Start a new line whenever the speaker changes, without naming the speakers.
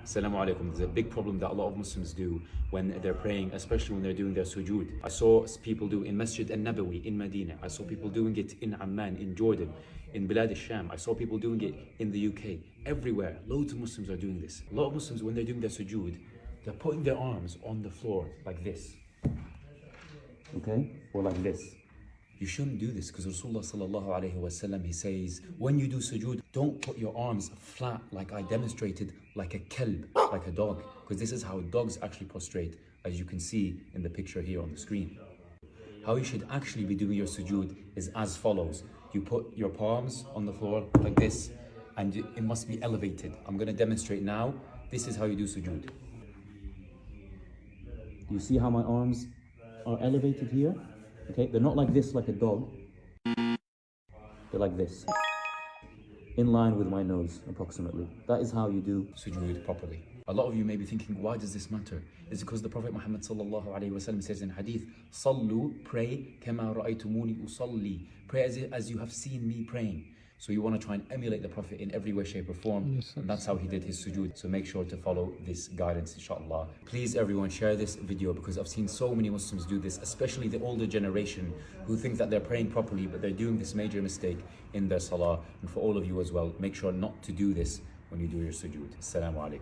Assalamu alaikum. There's a big problem that a lot of Muslims do when they're praying, especially when they're doing their sujood. I saw people do in Masjid al-Nabawi in Medina. I saw people doing it in Amman, in Jordan, in Bilad al-Sham. I saw people doing it in the UK. Everywhere, loads of Muslims are doing this. A lot of Muslims, when they're doing their sujood, they're putting their arms on the floor like this. Okay? Or like this. You shouldn't do this because Rasulullah sallallahu alayhi wasallam, he says, when you do sujood, don't put your arms flat like I demonstrated, like a kelb, like a dog, because this is how dogs actually prostrate, as you can see in the picture here on the screen. How you should actually be doing your sujood is as follows. You put your palms on the floor like this, and it must be elevated. I'm going to demonstrate now. This is how you do sujood. You see how my arms are elevated here? Okay, they're not like this, like a dog. They're like this, in line with my nose, approximately. That is how you do sujood properly. A lot of you may be thinking, why does this matter? It's because the Prophet Muhammad sallallahu alaihi wasallam says in hadith, "Sallu, pray, kama ra'aytumuni usalli." Pray as you have seen me praying. So you want to try and emulate the Prophet in every way, shape or form. Yes, and that's how he did his sujood. So make sure to follow this guidance, inshallah. Please everyone share this video, because I've seen so many Muslims do this, especially the older generation who think that they're praying properly, but they're doing this major mistake in their salah. And for all of you as well, make sure not to do this when you do your sujood. Assalamu alaikum.